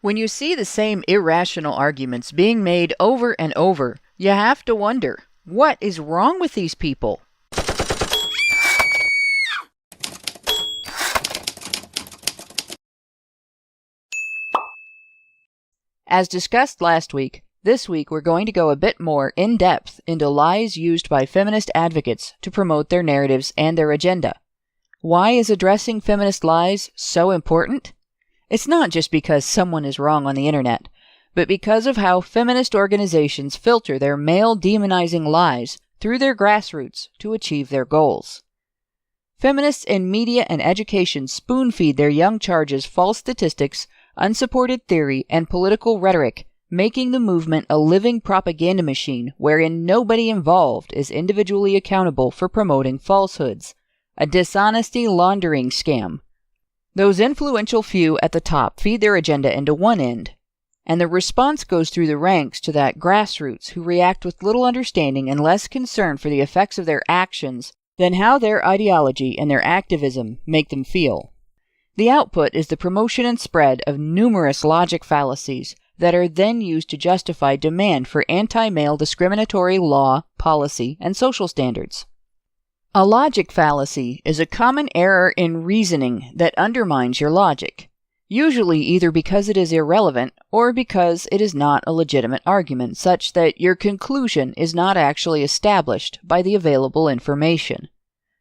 When you see the same irrational arguments being made over and over, you have to wonder, what is wrong with these people? As discussed last week, this week we're going to go a bit more in depth into lies used by feminist advocates to promote their narratives and their agenda. Why is addressing feminist lies so important? It's not just because someone is wrong on the internet, but because of how feminist organizations filter their male-demonizing lies through their grassroots to achieve their goals. Feminists in media and education spoon-feed their young charges false statistics, unsupported theory, and political rhetoric, making the movement a living propaganda machine wherein nobody involved is individually accountable for promoting falsehoods, a dishonesty laundering scam. Those influential few at the top feed their agenda into one end, and the response goes through the ranks to that grassroots who react with little understanding and less concern for the effects of their actions than how their ideology and their activism make them feel. The output is the promotion and spread of numerous logic fallacies that are then used to justify demand for anti-male discriminatory law, policy, and social standards. A logic fallacy is a common error in reasoning that undermines your logic, usually either because it is irrelevant or because it is not a legitimate argument, such that your conclusion is not actually established by the available information.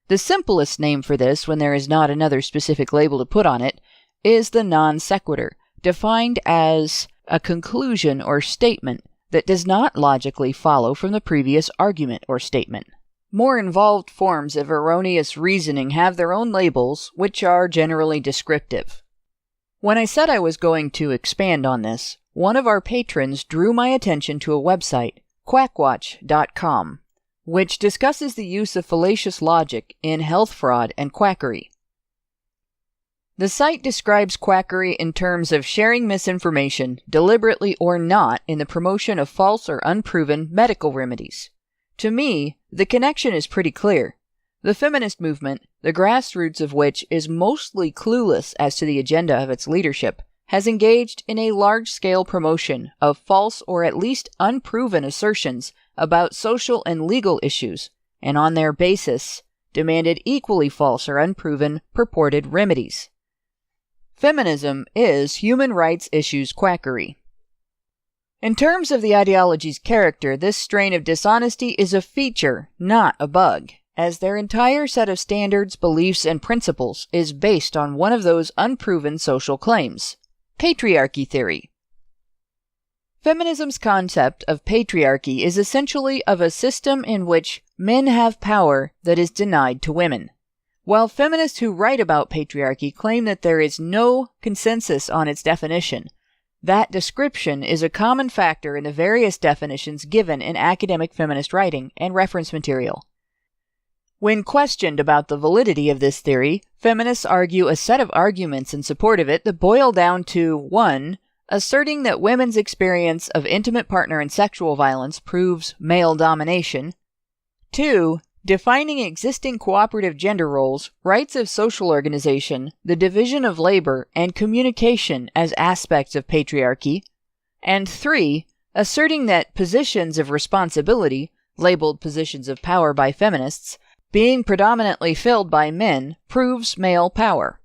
The simplest name for this, when there is not another specific label to put on it, is the non sequitur, defined as a conclusion or statement that does not logically follow from the previous argument or statement. More involved forms of erroneous reasoning have their own labels, which are generally descriptive. When I said I was going to expand on this, one of our patrons drew my attention to a website, quackwatch.com, which discusses the use of fallacious logic in health fraud and quackery. The site describes quackery in terms of sharing misinformation, deliberately or not, in the promotion of false or unproven medical remedies. To me, the connection is pretty clear. The feminist movement, the grassroots of which is mostly clueless as to the agenda of its leadership, has engaged in a large-scale promotion of false or at least unproven assertions about social and legal issues, and on their basis, demanded equally false or unproven purported remedies. Feminism is human rights issues quackery. In terms of the ideology's character, this strain of dishonesty is a feature, not a bug, as their entire set of standards, beliefs, and principles is based on one of those unproven social claims: patriarchy theory. Feminism's concept of patriarchy is essentially of a system in which men have power that is denied to women. While feminists who write about patriarchy claim that there is no consensus on its definition, that description is a common factor in the various definitions given in academic feminist writing and reference material. When questioned about the validity of this theory, feminists argue a set of arguments in support of it that boil down to 1. Asserting that women's experience of intimate partner and sexual violence proves male domination. 2. Defining existing cooperative gender roles, rights of social organization, the division of labor, and communication as aspects of patriarchy. And 3. Asserting that positions of responsibility, labeled positions of power by feminists, being predominantly filled by men, proves male power.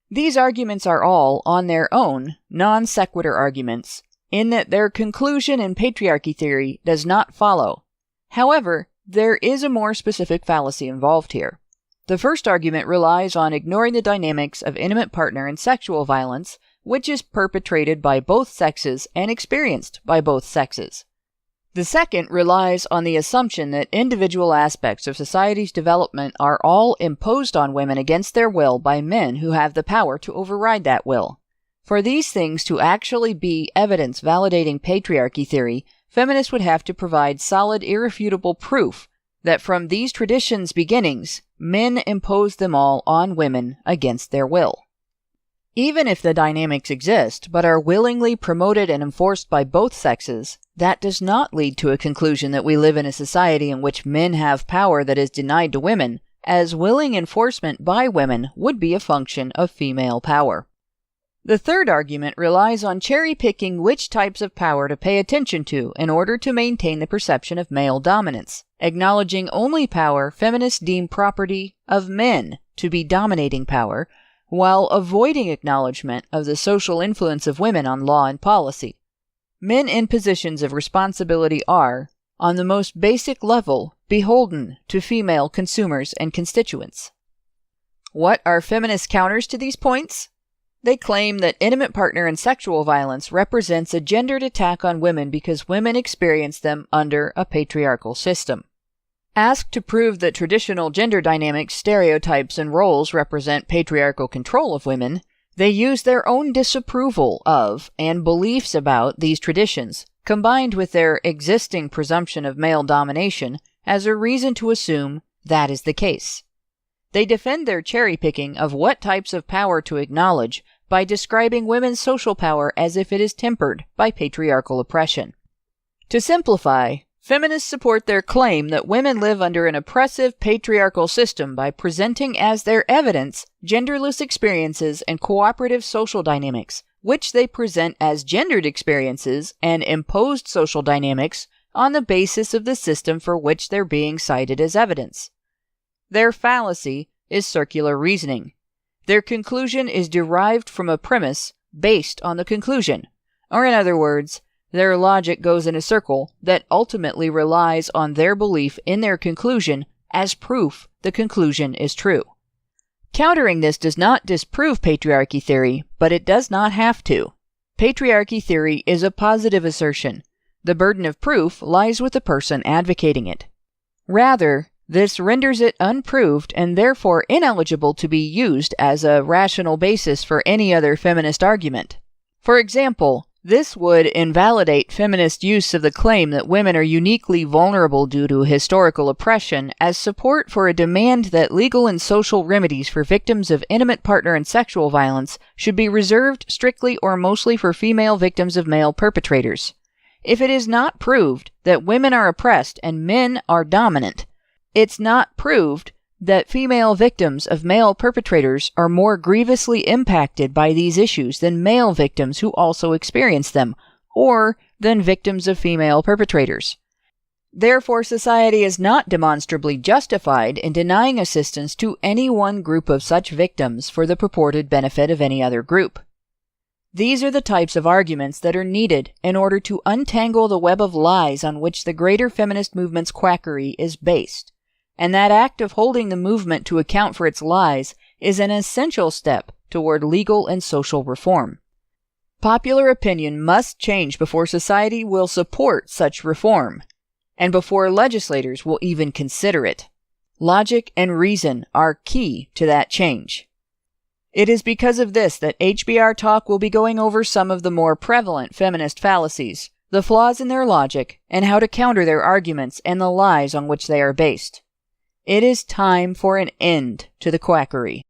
These arguments are all, on their own, non sequitur arguments, in that their conclusion in patriarchy theory does not follow. However, there is a more specific fallacy involved here. The first argument relies on ignoring the dynamics of intimate partner and sexual violence, which is perpetrated by both sexes and experienced by both sexes. The second relies on the assumption that individual aspects of society's development are all imposed on women against their will by men who have the power to override that will. For these things to actually be evidence validating patriarchy theory, feminists would have to provide solid, irrefutable proof that from these traditions' beginnings, men imposed them all on women against their will. Even if the dynamics exist, but are willingly promoted and enforced by both sexes, that does not lead to a conclusion that we live in a society in which men have power that is denied to women, as willing enforcement by women would be a function of female power. The third argument relies on cherry-picking which types of power to pay attention to in order to maintain the perception of male dominance, acknowledging only power feminists deem property of men to be dominating power, while avoiding acknowledgement of the social influence of women on law and policy. Men in positions of responsibility are, on the most basic level, beholden to female consumers and constituents. What are feminist counters to these points? They claim that intimate partner and sexual violence represents a gendered attack on women because women experience them under a patriarchal system. Asked to prove that traditional gender dynamics, stereotypes, and roles represent patriarchal control of women, they use their own disapproval of and beliefs about these traditions, combined with their existing presumption of male domination, as a reason to assume that is the case. They defend their cherry-picking of what types of power to acknowledge by describing women's social power as if it is tempered by patriarchal oppression. To simplify, feminists support their claim that women live under an oppressive patriarchal system by presenting as their evidence genderless experiences and cooperative social dynamics, which they present as gendered experiences and imposed social dynamics on the basis of the system for which they're being cited as evidence. Their fallacy is circular reasoning. Their conclusion is derived from a premise based on the conclusion, or in other words, their logic goes in a circle that ultimately relies on their belief in their conclusion as proof the conclusion is true. Countering this does not disprove patriarchy theory, but it does not have to. Patriarchy theory is a positive assertion. The burden of proof lies with the person advocating it. Rather, this renders it unproved and therefore ineligible to be used as a rational basis for any other feminist argument. For example, this would invalidate feminist use of the claim that women are uniquely vulnerable due to historical oppression as support for a demand that legal and social remedies for victims of intimate partner and sexual violence should be reserved strictly or mostly for female victims of male perpetrators. If it is not proved that women are oppressed and men are dominant, it's not proved that female victims of male perpetrators are more grievously impacted by these issues than male victims who also experience them, or than victims of female perpetrators. Therefore, society is not demonstrably justified in denying assistance to any one group of such victims for the purported benefit of any other group. These are the types of arguments that are needed in order to untangle the web of lies on which the greater feminist movement's quackery is based. And that act of holding the movement to account for its lies is an essential step toward legal and social reform. Popular opinion must change before society will support such reform, and before legislators will even consider it. Logic and reason are key to that change. It is because of this that HBR Talk will be going over some of the more prevalent feminist fallacies, the flaws in their logic, and how to counter their arguments and the lies on which they are based. It is time for an end to the quackery.